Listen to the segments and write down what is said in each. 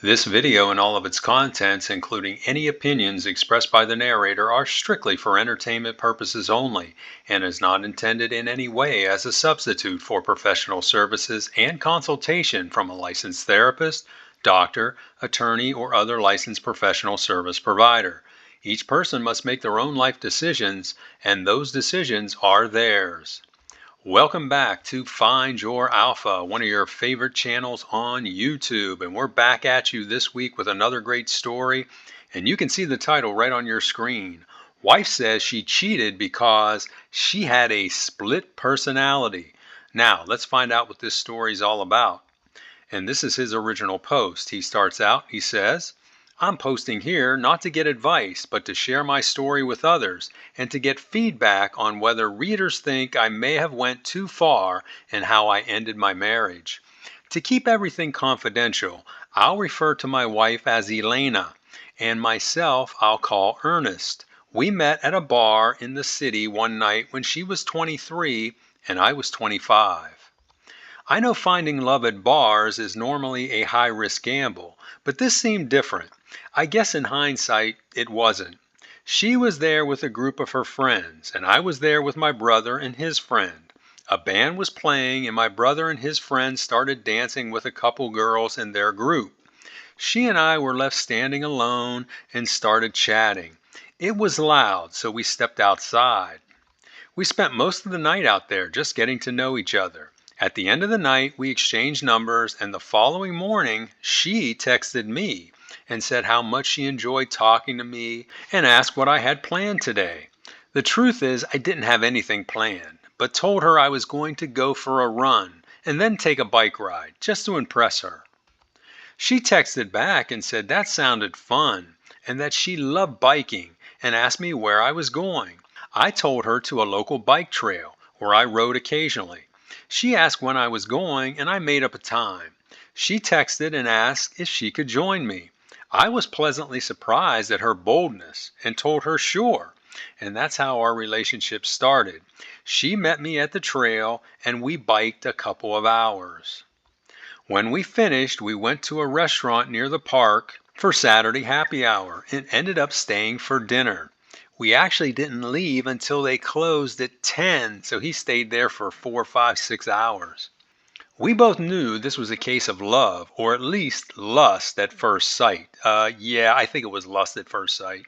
This video and all of its contents, including any opinions expressed by the narrator, are strictly for entertainment purposes only and is not intended in any way as a substitute for professional services and consultation from a licensed therapist, doctor, attorney, or other licensed professional service provider. Each person must make their own life decisions, and those decisions are theirs. Welcome back to Find Your Alpha, one of your favorite channels on YouTube. And we're back at you this week with another great story. And you can see the title right on your screen. Wife says she cheated because she had a split personality. Now, let's find out what this story is all about. And this is his original post. He starts out, he says, I'm posting here not to get advice, but to share my story with others and to get feedback on whether readers think I may have went too far in how I ended my marriage. To keep everything confidential, I'll refer to my wife as Elaina, and myself I'll call Ernest. We met at a bar in the city one night when she was 23 and I was 25. I know finding love at bars is normally a high-risk gamble, but this seemed different. I guess in hindsight, it wasn't. She was there with a group of her friends, and I was there with my brother and his friend. A band was playing, and my brother and his friend started dancing with a couple girls in their group. She and I were left standing alone and started chatting. It was loud, so we stepped outside. We spent most of the night out there just getting to know each other. At the end of the night, we exchanged numbers, and the following morning, she texted me and said how much she enjoyed talking to me and asked what I had planned today. The truth is, I didn't have anything planned, but told her I was going to go for a run and then take a bike ride just to impress her. She texted back and said that sounded fun and that she loved biking and asked me where I was going. I told her to a local bike trail where I rode occasionally. She asked when I was going and I made up a time. She texted and asked if she could join me. I was pleasantly surprised at her boldness and told her sure. And that's how our relationship started. She met me at the trail and we biked a couple of hours. When we finished, we went to a restaurant near the park for Saturday happy hour and ended up staying for dinner. We actually didn't leave until they closed at 10, so he stayed there for 4, 5, 6 hours. We both knew this was a case of love, or at least lust at first sight. Yeah, I think it was lust at first sight.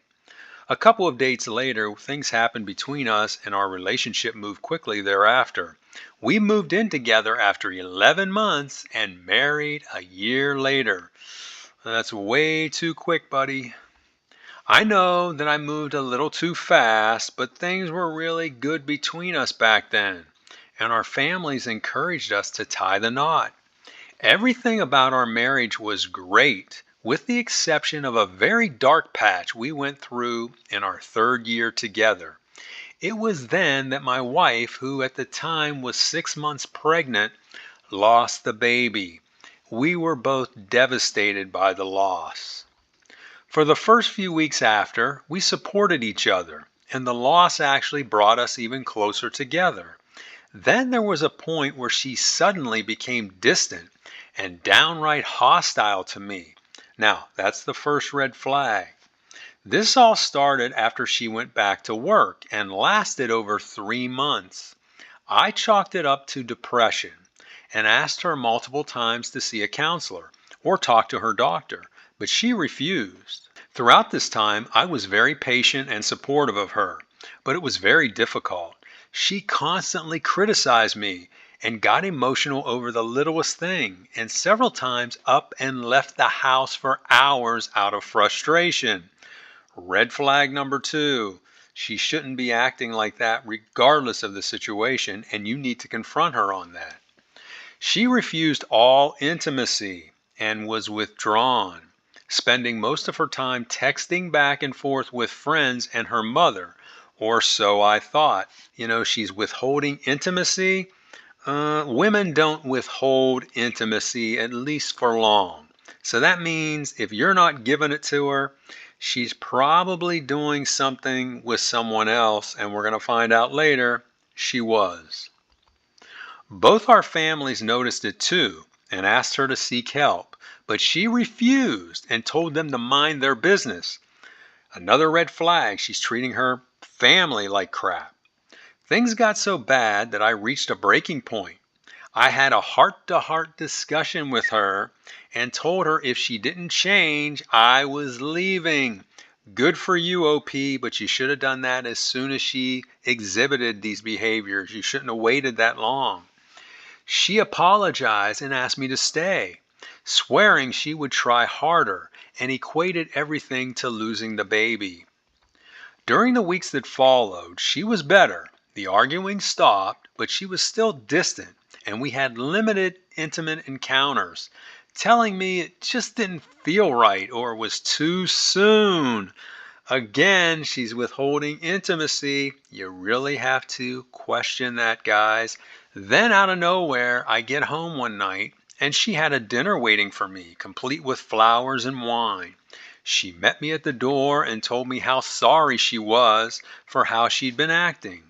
A couple of dates later, things happened between us and our relationship moved quickly thereafter. We moved in together after 11 months and married a year later. That's way too quick, buddy. I know that I moved a little too fast, but things were really good between us back then, and our families encouraged us to tie the knot. Everything about our marriage was great, with the exception of a very dark patch we went through in our third year together. It was then that my wife, who at the time was 6 months pregnant, lost the baby. We were both devastated by the loss. For the first few weeks after, we supported each other, and the loss actually brought us even closer together. Then there was a point where she suddenly became distant and downright hostile to me. Now, that's the first red flag. This all started after she went back to work and lasted over 3 months. I chalked it up to depression and asked her multiple times to see a counselor or talk to her doctor, but she refused. Throughout this time, I was very patient and supportive of her, but it was very difficult. She constantly criticized me and got emotional over the littlest thing, and several times up and left the house for hours out of frustration. Red flag number 2. She shouldn't be acting like that regardless of the situation, and you need to confront her on that. She refused all intimacy and was withdrawn, spending most of her time texting back and forth with friends and her mother, or so I thought. She's withholding intimacy. Women don't withhold intimacy, at least for long. So that means if you're not giving it to her, she's probably doing something with someone else, and we're going to find out later she was. Both our families noticed it too and asked her to seek help, but she refused and told them to mind their business. Another red flag, she's treating her family like crap. Things got so bad that I reached a breaking point. I had a heart to heart discussion with her and told her if she didn't change, I was leaving. Good for you, OP, but you should have done that as soon as she exhibited these behaviors. You shouldn't have waited that long. She apologized and asked me to stay, swearing she would try harder, and equated everything to losing the baby. During the weeks that followed, she was better. The arguing stopped, but she was still distant, and we had limited intimate encounters, telling me it just didn't feel right or was too soon. Again, she's withholding intimacy. You really have to question that, guys. Then, out of nowhere, I get home one night and she had a dinner waiting for me, complete with flowers and wine. She met me at the door and told me how sorry she was for how she'd been acting.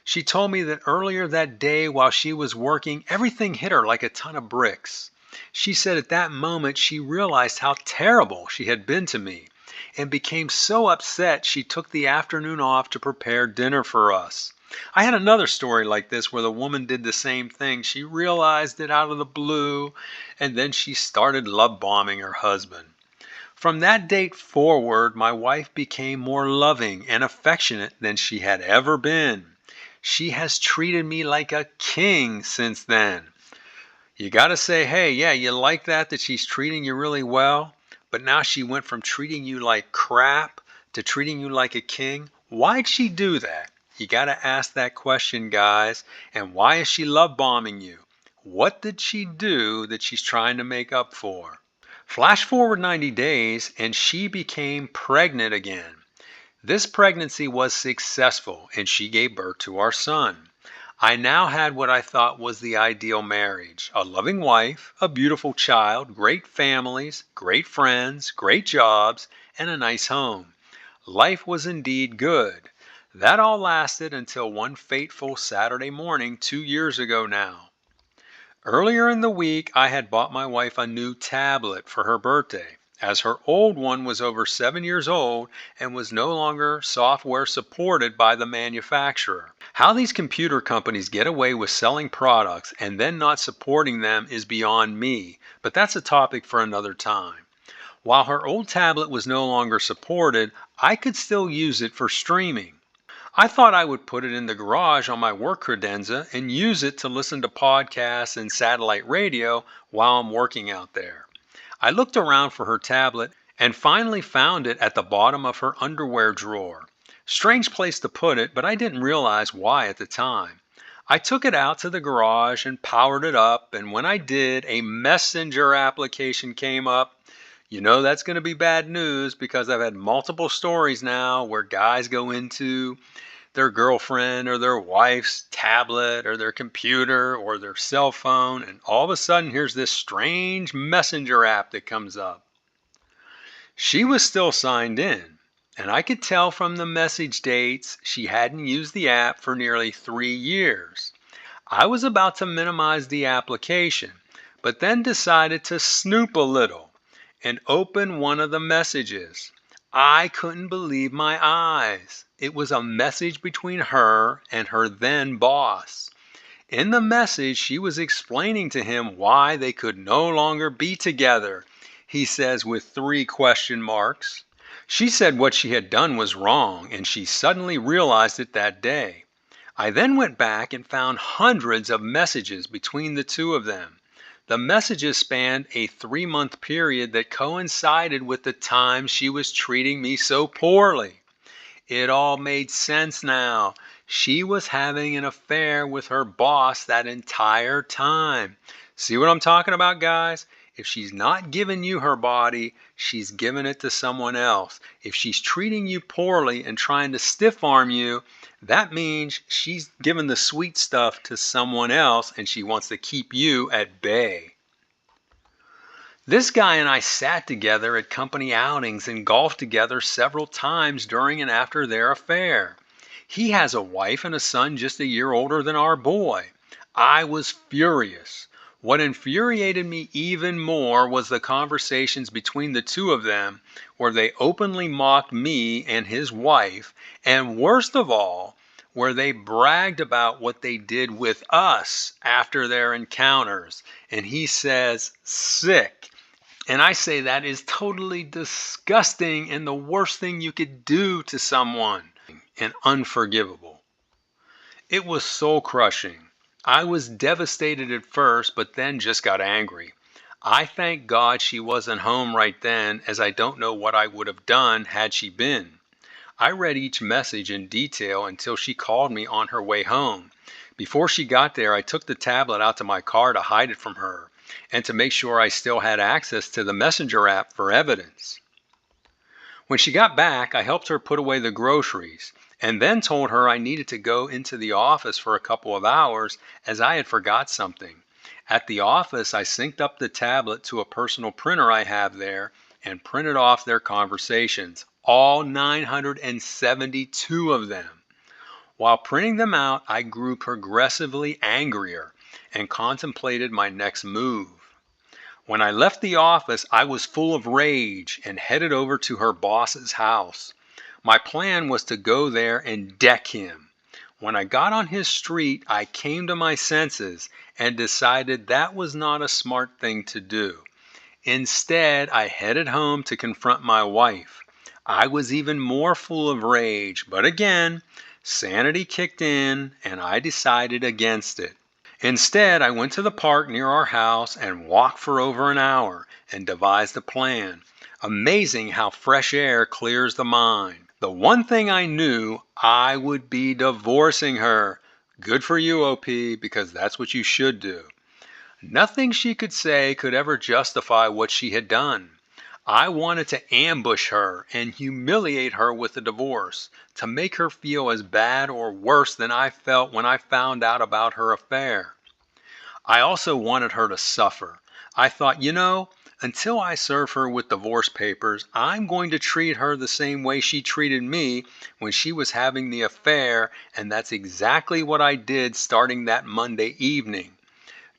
She told me that earlier that day while she was working, everything hit her like a ton of bricks. She said at that moment she realized how terrible she had been to me and became so upset she took the afternoon off to prepare dinner for us. I had another story like this where the woman did the same thing. She realized it out of the blue and then she started love bombing her husband. From that date forward, my wife became more loving and affectionate than she had ever been. She has treated me like a king since then. You got to say, hey, yeah, you like that she's treating you really well, but now she went from treating you like crap to treating you like a king. Why'd she do that? You got to ask that question, guys. And why is she love bombing you? What did she do that she's trying to make up for? Flash forward 90 days and she became pregnant again. This pregnancy was successful and she gave birth to our son. I now had what I thought was the ideal marriage: a loving wife, a beautiful child, great families, great friends, great jobs, and a nice home. Life was indeed good. That all lasted until one fateful Saturday morning 2 years ago now. Earlier in the week, I had bought my wife a new tablet for her birthday, as her old one was over 7 years old and was no longer software supported by the manufacturer. How these computer companies get away with selling products and then not supporting them is beyond me, but that's a topic for another time. While her old tablet was no longer supported, I could still use it for streaming. I thought I would put it in the garage on my work credenza and use it to listen to podcasts and satellite radio while I'm working out there. I looked around for her tablet and finally found it at the bottom of her underwear drawer. Strange place to put it, but I didn't realize why at the time. I took it out to the garage and powered it up, and when I did, a messenger application came up. You know that's going to be bad news because I've had multiple stories now where guys go into their girlfriend or their wife's tablet or their computer or their cell phone, and all of a sudden here's this strange messenger app that comes up. She was still signed in, and I could tell from the message dates she hadn't used the app for nearly 3 years. I was about to minimize the application, but then decided to snoop a little and open one of the messages. I couldn't believe my eyes. It was a message between her and her then boss. In the message, she was explaining to him why they could no longer be together. He says with 3 question marks. She said what she had done was wrong, and she suddenly realized it that day. I then went back and found hundreds of messages between the two of them. The messages spanned a 3 month period that coincided with the time she was treating me so poorly. It all made sense now. She was having an affair with her boss that entire time. See what I'm talking about, guys? If she's not giving you her body, she's giving it to someone else. If she's treating you poorly and trying to stiff arm you, that means she's giving the sweet stuff to someone else and she wants to keep you at bay. This guy and I sat together at company outings and golfed together several times during and after their affair. He has a wife and a son just a year older than our boy. I was furious. What infuriated me even more was the conversations between the two of them, where they openly mocked me and his wife, and worst of all, where they bragged about what they did with us after their encounters. And he says, sick. And I say that is totally disgusting and the worst thing you could do to someone, and unforgivable. It was soul crushing. I was devastated at first, but then just got angry. I thank God she wasn't home right then, as I don't know what I would have done had she been. I read each message in detail until she called me on her way home. Before she got there, I took the tablet out to my car to hide it from her and to make sure I still had access to the Messenger app for evidence. When she got back, I helped her put away the groceries and then told her I needed to go into the office for a couple of hours as I had forgot something. At the office, I synced up the tablet to a personal printer I have there and printed off their conversations, all 972 of them. While printing them out, I grew progressively angrier and contemplated my next move. When I left the office, I was full of rage and headed over to her boss's house. My plan was to go there and deck him. When I got on his street, I came to my senses and decided that was not a smart thing to do. Instead, I headed home to confront my wife. I was even more full of rage, but again, sanity kicked in and I decided against it. Instead, I went to the park near our house and walked for over an hour and devised a plan. Amazing how fresh air clears the mind. The one thing I knew, I would be divorcing her. Good for you, OP, because that's what you should do. Nothing she could say could ever justify what she had done. I wanted to ambush her and humiliate her with the divorce, to make her feel as bad or worse than I felt when I found out about her affair. I also wanted her to suffer. I thought, until I serve her with divorce papers, I'm going to treat her the same way she treated me when she was having the affair, and that's exactly what I did starting that Monday evening.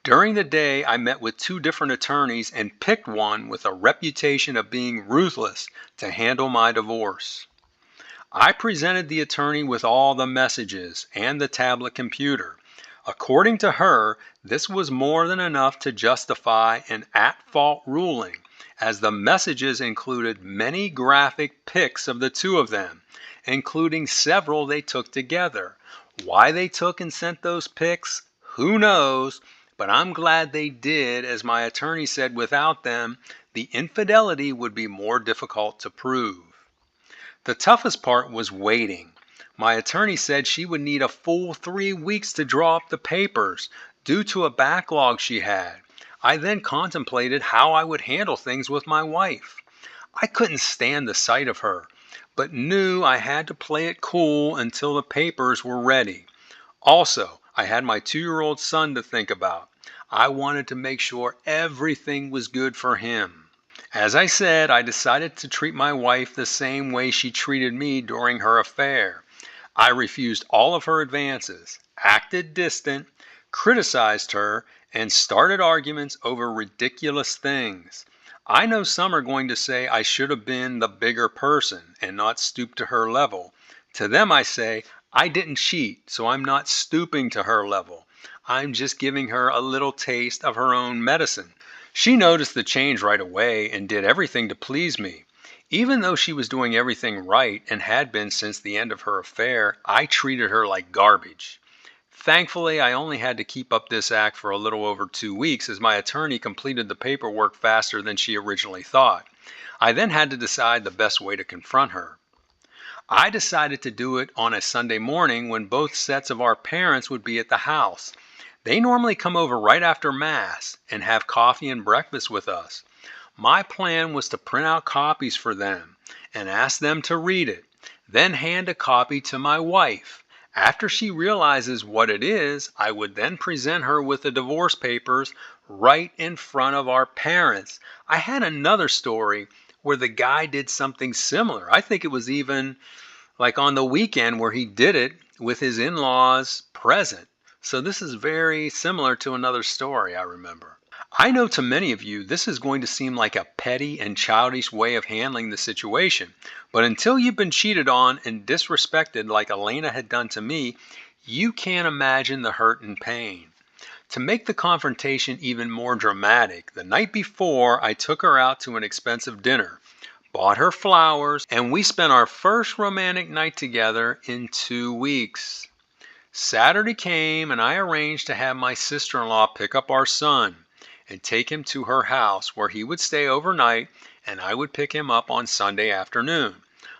During the day, I met with two different attorneys and picked one with a reputation of being ruthless to handle my divorce. I presented the attorney with all the messages and the tablet computer. According to her, this was more than enough to justify an at-fault ruling, as the messages included many graphic pics of the two of them, including several they took together. Why they took and sent those pics, who knows? But I'm glad they did, as my attorney said without them, the infidelity would be more difficult to prove. The toughest part was waiting. My attorney said she would need a full 3 weeks to draw up the papers due to a backlog she had. I then contemplated how I would handle things with my wife. I couldn't stand the sight of her, but knew I had to play it cool until the papers were ready. Also, I had my 2-year-old son to think about. I wanted to make sure everything was good for him. As I said, I decided to treat my wife the same way she treated me during her affair. I refused all of her advances, acted distant, criticized her, and started arguments over ridiculous things. I know some are going to say I should have been the bigger person and not stoop to her level. To them I say, I didn't cheat, so I'm not stooping to her level. I'm just giving her a little taste of her own medicine. She noticed the change right away and did everything to please me. Even though she was doing everything right and had been since the end of her affair, I treated her like garbage. Thankfully, I only had to keep up this act for a little over 2 weeks as my attorney completed the paperwork faster than she originally thought. I then had to decide the best way to confront her. I decided to do it on a Sunday morning when both sets of our parents would be at the house. They normally come over right after Mass and have coffee and breakfast with us. My plan was to print out copies for them and ask them to read it, then hand a copy to my wife. After she realizes what it is, I would then present her with the divorce papers right in front of our parents. I had another story where the guy did something similar. I think it was even like on the weekend where he did it with his in-laws present. So this is very similar to another story I remember. I know to many of you, this is going to seem like a petty and childish way of handling the situation. But until you've been cheated on and disrespected like Elena had done to me, you can't imagine the hurt and pain. To make the confrontation even more dramatic, the night before I took her out to an expensive dinner, bought her flowers, and we spent our first romantic night together in 2 weeks. Saturday came and I arranged to have my sister-in-law pick up our son and take him to her house where he would stay overnight and I would pick him up on Sunday afternoon.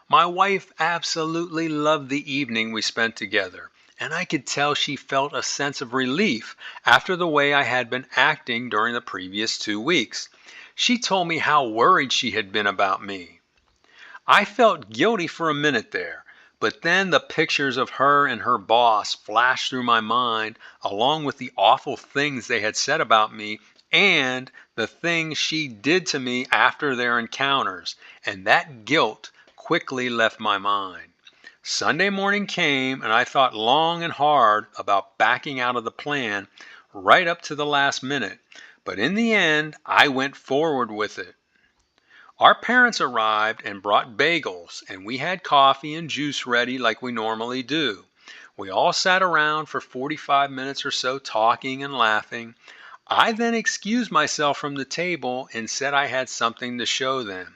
My wife absolutely loved the evening we spent together, and I could tell she felt a sense of relief after the way I had been acting during the previous 2 weeks. She told me how worried she had been about me. I felt guilty for a minute there, but then the pictures of her and her boss flashed through my mind, along with the awful things they had said about me and the things she did to me after their encounters, and that guilt quickly left my mind. Sunday morning came, and I thought long and hard about backing out of the plan right up to the last minute, but in the end, I went forward with it. Our parents arrived and brought bagels, and we had coffee and juice ready like we normally do. We all sat around for 45 minutes or so talking and laughing. I then excused myself from the table and said I had something to show them.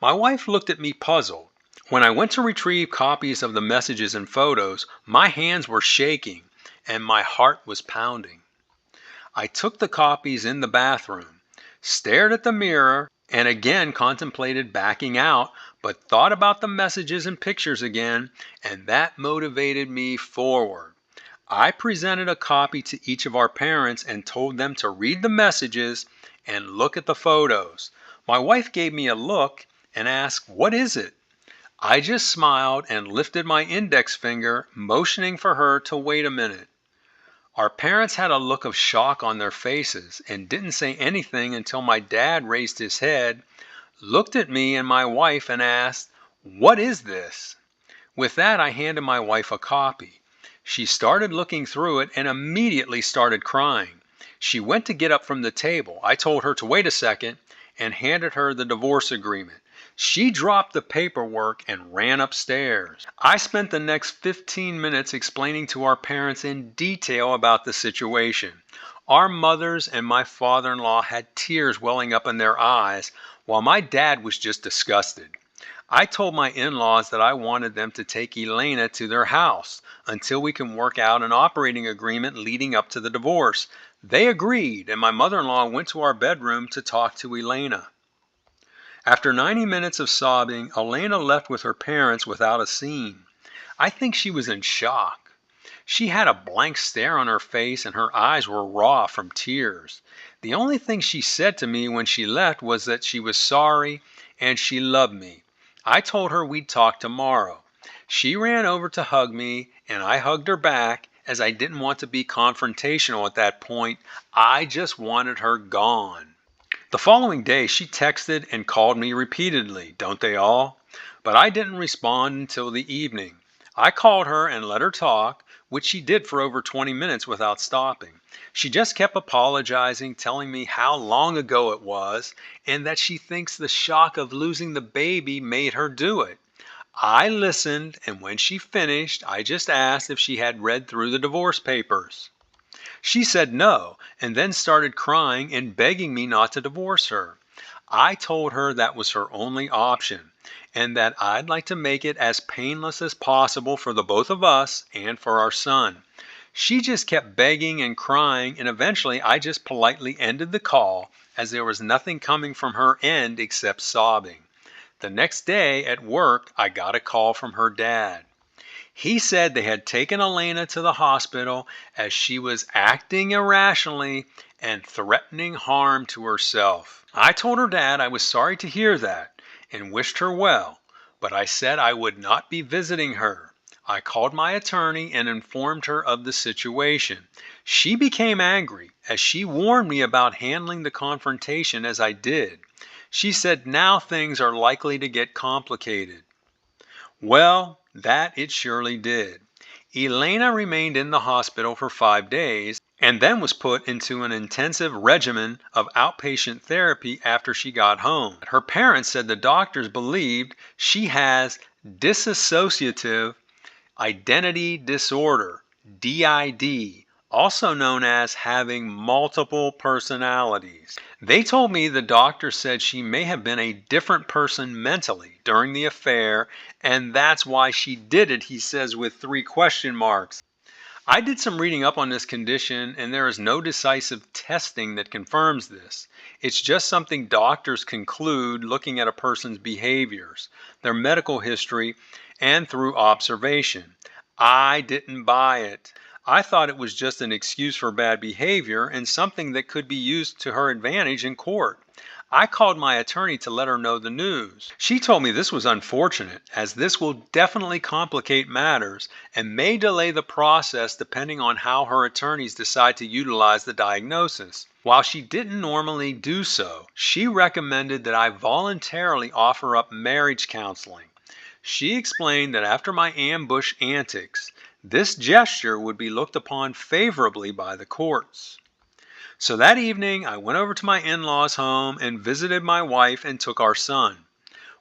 My wife looked at me puzzled. When I went to retrieve copies of the messages and photos, my hands were shaking and my heart was pounding. I took the copies in the bathroom, stared at the mirror, and again contemplated backing out, but thought about the messages and pictures again, and that motivated me forward. I presented a copy to each of our parents and told them to read the messages and look at the photos. My wife gave me a look and asked, "What is it?" I just smiled and lifted my index finger, motioning for her to wait a minute. Our parents had a look of shock on their faces and didn't say anything until my dad raised his head, looked at me and my wife, and asked, "What is this?" With that, I handed my wife a copy. She started looking through it and immediately started crying. She went to get up from the table. I told her to wait a second and handed her the divorce agreement. She dropped the paperwork and ran upstairs. I spent the next 15 minutes explaining to our parents in detail about the situation. Our mothers and my father-in-law had tears welling up in their eyes, while my dad was just disgusted. I told my in-laws that I wanted them to take Elaina to their house until we can work out an operating agreement leading up to the divorce. They agreed, and my mother-in-law went to our bedroom to talk to Elaina. After 90 minutes of sobbing, Elaina left with her parents without a scene. I think she was in shock. She had a blank stare on her face and her eyes were raw from tears. The only thing she said to me when she left was that she was sorry and she loved me. I told her we'd talk tomorrow. She ran over to hug me and I hugged her back as I didn't want to be confrontational at that point. I just wanted her gone. The following day, she texted and called me repeatedly, don't they all? But I didn't respond until the evening. I called her and let her talk, which she did for over 20 minutes without stopping. She just kept apologizing, telling me how long ago it was, and that she thinks the shock of losing the baby made her do it. I listened, and when she finished, I just asked if she had read through the divorce papers. She said no, and then started crying and begging me not to divorce her. I told her that was her only option, and that I'd like to make it as painless as possible for the both of us and for our son. She just kept begging and crying, and eventually I just politely ended the call as there was nothing coming from her end except sobbing. The next day at work, I got a call from her dad. He said they had taken Elaina to the hospital as she was acting irrationally and threatening harm to herself. I told her dad I was sorry to hear that and wished her well, but I said I would not be visiting her. I called my attorney and informed her of the situation. She became angry as she warned me about handling the confrontation as I did. She said now things are likely to get complicated. Well, that it surely did. Elaina remained in the hospital for 5 days and then was put into an intensive regimen of outpatient therapy after she got home. Her parents said the doctors believed she has dissociative identity disorder, DID, also known as having multiple personalities. They told me the doctor said she may have been a different person mentally during the affair, and that's why she did it, he says with 3 question marks. I did some reading up on this condition, and there is no decisive testing that confirms this. It's just something doctors conclude looking at a person's behaviors, their medical history, and through observation. I didn't buy it. I thought it was just an excuse for bad behavior and something that could be used to her advantage in court. I called my attorney to let her know the news. She told me this was unfortunate, as this will definitely complicate matters and may delay the process depending on how her attorneys decide to utilize the diagnosis. While she didn't normally do so, she recommended that I voluntarily offer up marriage counseling. She explained that after my ambush antics, this gesture would be looked upon favorably by the courts. So that evening, I went over to my in-laws' home and visited my wife and took our son.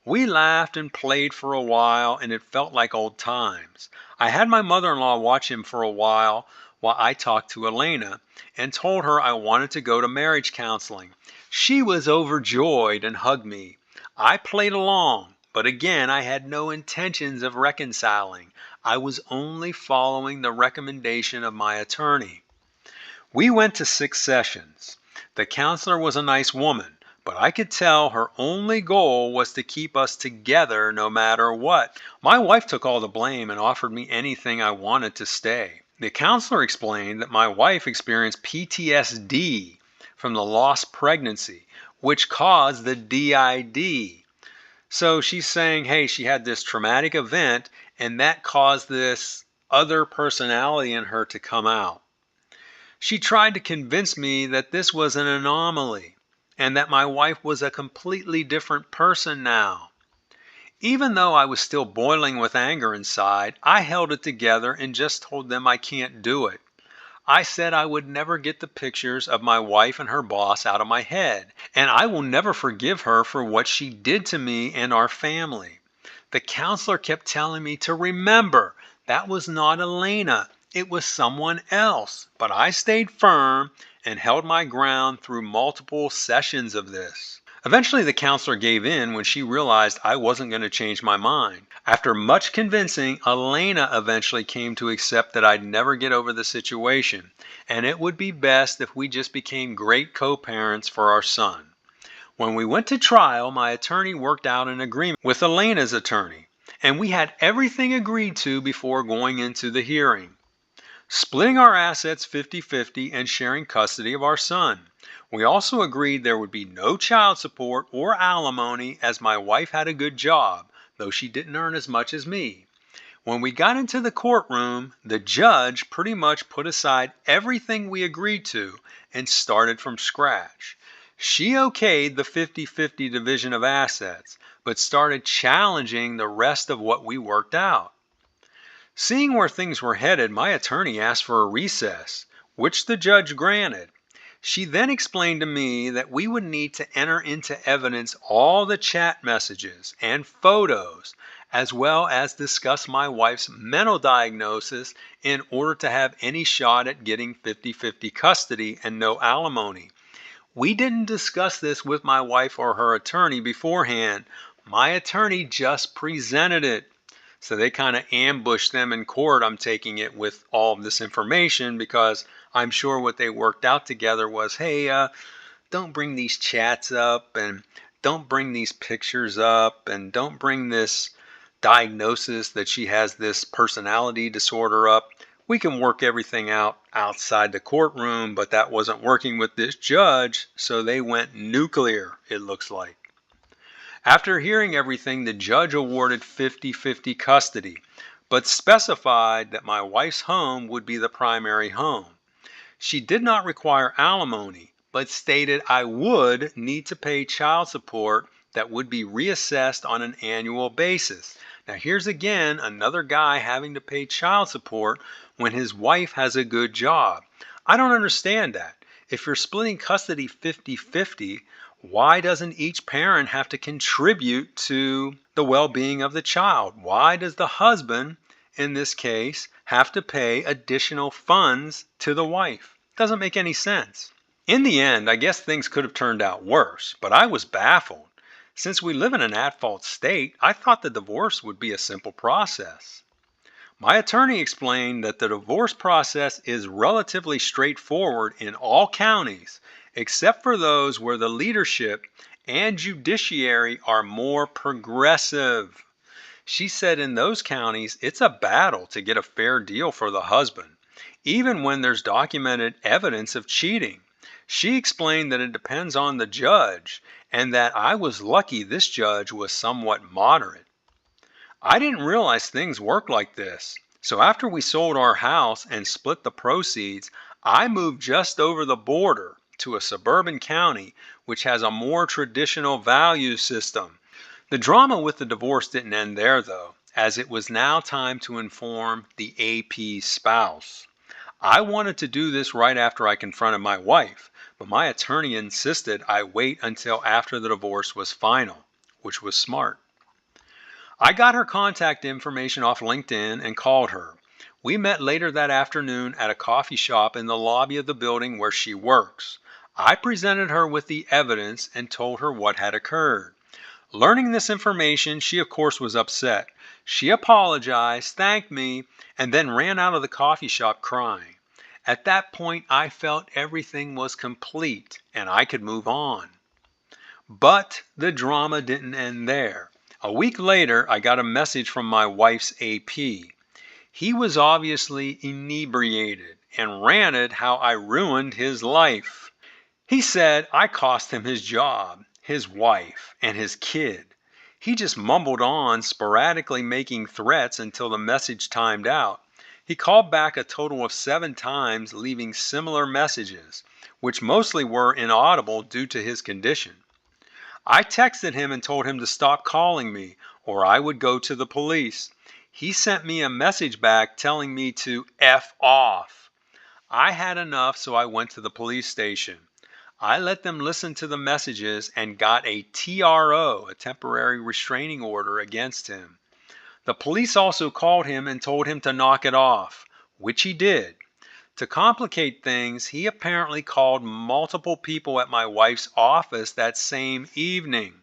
We laughed and played for a while, and it felt like old times. I had my mother-in-law watch him for a while I talked to Elaina and told her I wanted to go to marriage counseling. She was overjoyed and hugged me. I played along, but again, I had no intentions of reconciling. I was only following the recommendation of my attorney. We went to 6 sessions. The counselor was a nice woman, but I could tell her only goal was to keep us together no matter what. My wife took all the blame and offered me anything I wanted to stay. The counselor explained that my wife experienced PTSD from the lost pregnancy, which caused the DID. So she's saying, hey, she had this traumatic event and that caused this other personality in her to come out. She tried to convince me that this was an anomaly and that my wife was a completely different person now. Even though I was still boiling with anger inside, I held it together and just told them I can't do it. I said I would never get the pictures of my wife and her boss out of my head, and I will never forgive her for what she did to me and our family. The counselor kept telling me to remember that was not Elaina, it was someone else, but I stayed firm and held my ground through multiple sessions of this. Eventually, the counselor gave in when she realized I wasn't going to change my mind. After much convincing, Elaina eventually came to accept that I'd never get over the situation, and it would be best if we just became great co-parents for our son. When we went to trial, my attorney worked out an agreement with Elena's attorney, and we had everything agreed to before going into the hearing. Splitting our assets 50-50 and sharing custody of our son. We also agreed there would be no child support or alimony as my wife had a good job, though she didn't earn as much as me. When we got into the courtroom, the judge pretty much put aside everything we agreed to and started from scratch. She okayed the 50-50 division of assets, but started challenging the rest of what we worked out. Seeing where things were headed, my attorney asked for a recess, which the judge granted. She then explained to me that we would need to enter into evidence all the chat messages and photos, as well as discuss my wife's mental diagnosis in order to have any shot at getting 50-50 custody and no alimony. We didn't discuss this with my wife or her attorney beforehand. My attorney just presented it. So they kind of ambushed them in court, I'm taking it, with all of this information, because I'm sure what they worked out together was, hey, don't bring these chats up, and don't bring these pictures up, and don't bring this diagnosis that she has this personality disorder up. We can work everything out outside the courtroom, but that wasn't working with this judge, so they went nuclear, it looks like. After hearing everything, the judge awarded 50-50 custody, but specified that my wife's home would be the primary home. She did not require alimony, but stated I would need to pay child support that would be reassessed on an annual basis. Now, here's again another guy having to pay child support when his wife has a good job. I don't understand that. If you're splitting custody 50-50, why doesn't each parent have to contribute to the well being of the child? Why does the husband, in this case, have to pay additional funds to the wife? Doesn't make any sense. In the end, I guess things could have turned out worse, but I was baffled. Since we live in an at fault state, I thought the divorce would be a simple process. My attorney explained that the divorce process is relatively straightforward in all counties, except for those where the leadership and judiciary are more progressive. She said in those counties, it's a battle to get a fair deal for the husband, even when there's documented evidence of cheating. She explained that it depends on the judge, and that I was lucky this judge was somewhat moderate. I didn't realize things worked like this. So after we sold our house and split the proceeds, I moved just over the border to a suburban county which has a more traditional value system. The drama with the divorce didn't end there, though, as it was now time to inform the AP spouse. I wanted to do this right after I confronted my wife, but my attorney insisted I wait until after the divorce was final, which was smart. I got her contact information off LinkedIn and called her. We met later that afternoon at a coffee shop in the lobby of the building where she works. I presented her with the evidence and told her what had occurred. Learning this information, she of course was upset. She apologized, thanked me, and then ran out of the coffee shop crying. At that point, I felt everything was complete and I could move on. But the drama didn't end there. A week later, I got a message from my wife's AP. He was obviously inebriated and ranted how I ruined his life. He said I cost him his job, his wife, and his kid. He just mumbled on, sporadically making threats until the message timed out. He called back a total of 7 times, leaving similar messages, which mostly were inaudible due to his condition. I texted him and told him to stop calling me or I would go to the police. He sent me a message back telling me to F off. I had enough, so I went to the police station. I let them listen to the messages and got a TRO, a temporary restraining order, against him. The police also called him and told him to knock it off, which he did. To complicate things, he apparently called multiple people at my wife's office that same evening.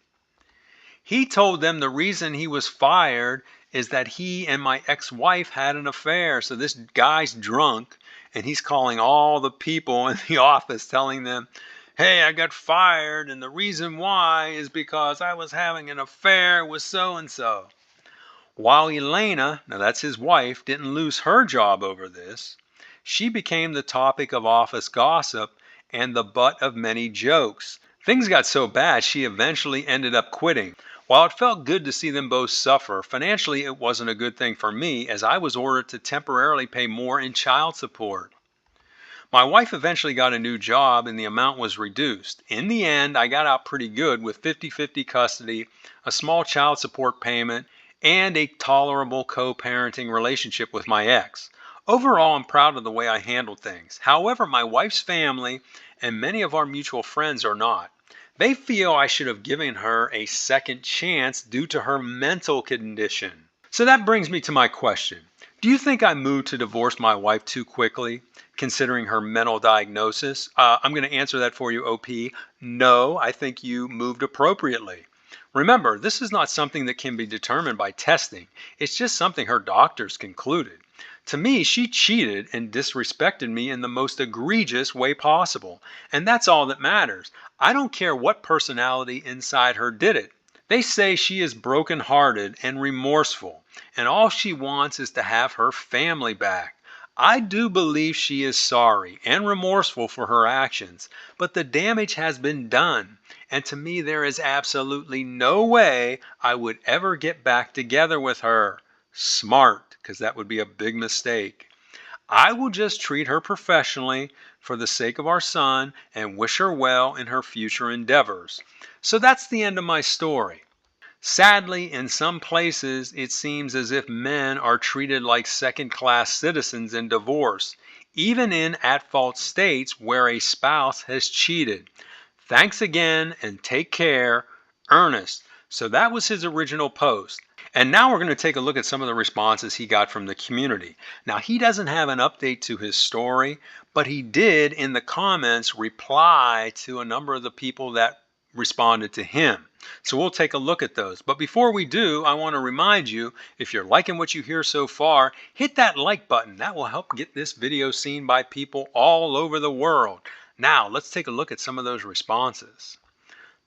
He told them the reason he was fired is that he and my ex-wife had an affair. So this guy's drunk and he's calling all the people in the office telling them, hey, I got fired and the reason why is because I was having an affair with so and so. While Elaina, now that's his wife, didn't lose her job over this, she became the topic of office gossip and the butt of many jokes. Things got so bad she eventually ended up quitting. While it felt good to see them both suffer, financially it wasn't a good thing for me as I was ordered to temporarily pay more in child support. My wife eventually got a new job and the amount was reduced. In the end, I got out pretty good with 50-50 custody, a small child support payment, and a tolerable co-parenting relationship with my ex. Overall, I'm proud of the way I handled things. However, my wife's family and many of our mutual friends are not. They feel I should have given her a second chance due to her mental condition. So that brings me to my question. Do you think I moved to divorce my wife too quickly, considering her mental diagnosis? I'm going to answer that for you, OP. No, I think you moved appropriately. Remember, this is not something that can be determined by testing. It's just something her doctors concluded. To me, she cheated and disrespected me in the most egregious way possible. And that's all that matters. I don't care what personality inside her did it. They say she is broken-hearted and remorseful, and all she wants is to have her family back. I do believe she is sorry and remorseful for her actions, but the damage has been done, and to me there is absolutely no way I would ever get back together with her. Smart, because that would be a big mistake. I will just treat her professionally for the sake of our son and wish her well in her future endeavors. So that's the end of my story. Sadly, in some places, it seems as if men are treated like second-class citizens in divorce, even in at-fault states where a spouse has cheated. Thanks again and take care, Ernest. So that was his original post. And now we're going to take a look at some of the responses he got from the community. Now, he doesn't have an update to his story, but he did in the comments reply to a number of the people that responded to him. So we'll take a look at those. But before we do, I want to remind you, if you're liking what you hear so far, hit that like button. That will help get this video seen by people all over the world. Now, let's take a look at some of those responses.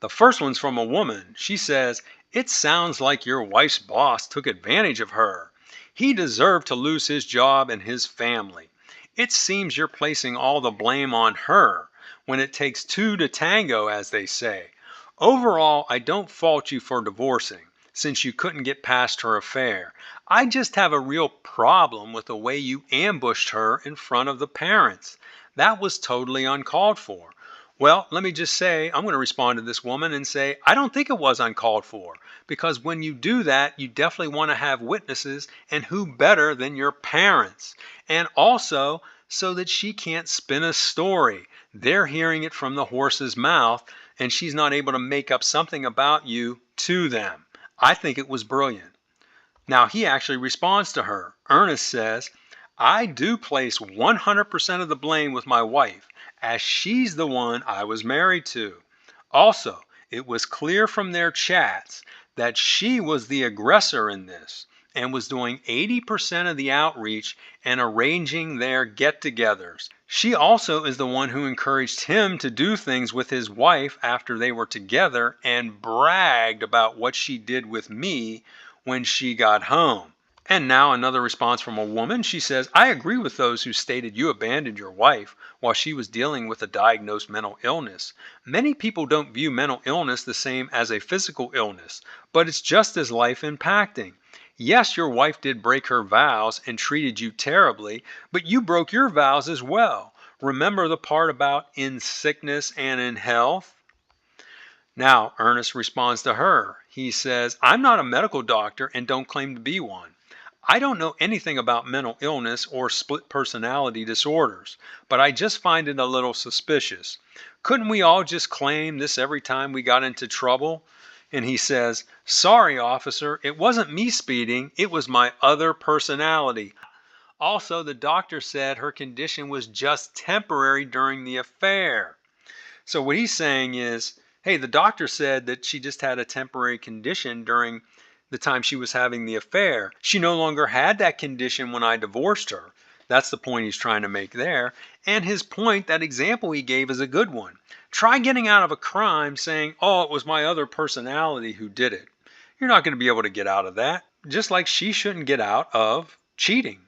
The first one's from a woman. She says, "It sounds like your wife's boss took advantage of her. He deserved to lose his job and his family. It seems you're placing all the blame on her when it takes two to tango, as they say. Overall, I don't fault you for divorcing, since you couldn't get past her affair. I just have a real problem with the way you ambushed her in front of the parents. That was totally uncalled for." Well, let me just say, I'm going to respond to this woman and say, I don't think it was uncalled for, because when you do that, you definitely want to have witnesses, and who better than your parents? And also, so that she can't spin a story. They're hearing it from the horse's mouth, and she's not able to make up something about you to them. I think it was brilliant. Now, he actually responds to her. Ernest says, "I do place 100% of the blame with my wife, as she's the one I was married to. Also, it was clear from their chats that she was the aggressor in this and was doing 80% of the outreach and arranging their get-togethers. She also is the one who encouraged him to do things with his wife after they were together and bragged about what she did with me when she got home." And now another response from a woman. She says, "I agree with those who stated you abandoned your wife while she was dealing with a diagnosed mental illness. Many people don't view mental illness the same as a physical illness, but it's just as life impacting. Yes, your wife did break her vows and treated you terribly, but you broke your vows as well. Remember the part about in sickness and in health?" Now, Ernest responds to her. He says, "I'm not a medical doctor and don't claim to be one. I don't know anything about mental illness or split personality disorders, but I just find it a little suspicious. Couldn't we all just claim this every time we got into trouble?" And he says, "Sorry, officer, it wasn't me speeding, it was my other personality. Also, the doctor said her condition was just temporary during the affair." So what he's saying is, hey, the doctor said that she just had a temporary condition during the time she was having the affair. She no longer had that condition when I divorced her. That's the point he's trying to make there. And his point, that example he gave, is a good one. Try getting out of a crime saying, "Oh, it was my other personality who did it." You're not going to be able to get out of that, just like she shouldn't get out of cheating.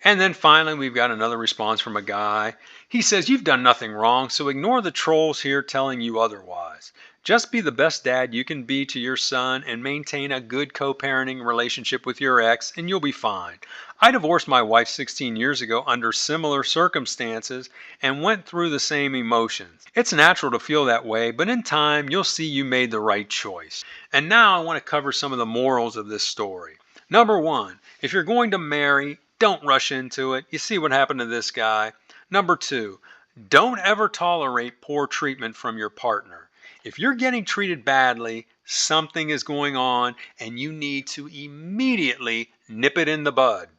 And then finally, we've got another response from a guy. He says, "You've done nothing wrong, so ignore the trolls here telling you otherwise. Just be the best dad you can be to your son and maintain a good co-parenting relationship with your ex, and you'll be fine. I divorced my wife 16 years ago under similar circumstances and went through the same emotions. It's natural to feel that way, but in time, you'll see you made the right choice." And now I want to cover some of the morals of this story. Number one, if you're going to marry, don't rush into it. You see what happened to this guy. Number two, don't ever tolerate poor treatment from your partner. If you're getting treated badly, something is going on and you need to immediately nip it in the bud.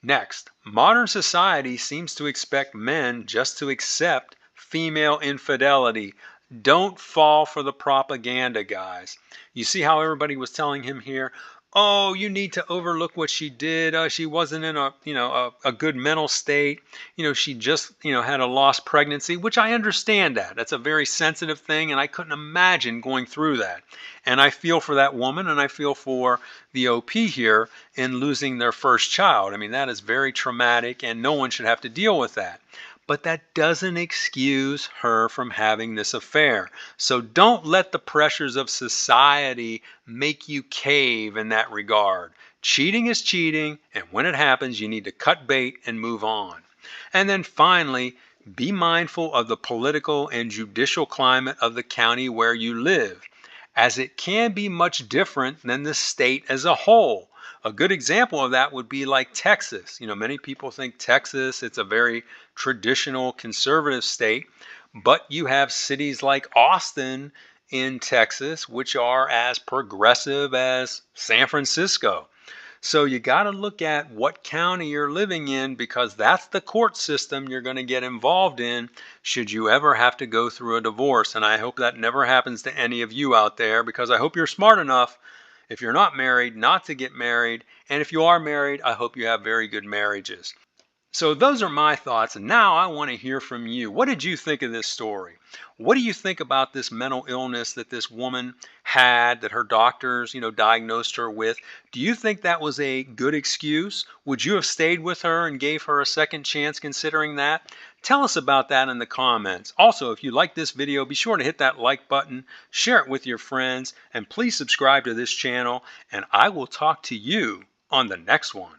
Next, modern society seems to expect men just to accept female infidelity. Don't fall for the propaganda, guys. You see how everybody was telling him here, "Oh, you need to overlook what she did. She wasn't in a good mental state. She just had a lost pregnancy," which I understand that. That's a very sensitive thing, and I couldn't imagine going through that. And I feel for that woman, and I feel for the OP here in losing their first child. I mean, that is very traumatic, and no one should have to deal with that. But that doesn't excuse her from having this affair. So don't let the pressures of society make you cave in that regard. Cheating is cheating, and when it happens, you need to cut bait and move on. And then finally, be mindful of the political and judicial climate of the county where you live. as it can be much different than the state as a whole. A good example of that would be like Texas. Many people think Texas, it's a very traditional conservative state, but you have cities like Austin in Texas, which are as progressive as San Francisco. So you got to look at what county you're living in because that's the court system you're going to get involved in should you ever have to go through a divorce. And I hope that never happens to any of you out there because I hope you're smart enough, if you're not married, not to get married. And if you are married, I hope you have very good marriages. So those are my thoughts, and now I want to hear from you. What did you think of this story? What do you think about this mental illness that this woman had, that her doctors, diagnosed her with? Do you think that was a good excuse? Would you have stayed with her and gave her a second chance considering that? Tell us about that in the comments. Also, if you like this video, be sure to hit that like button, share it with your friends, and please subscribe to this channel, and I will talk to you on the next one.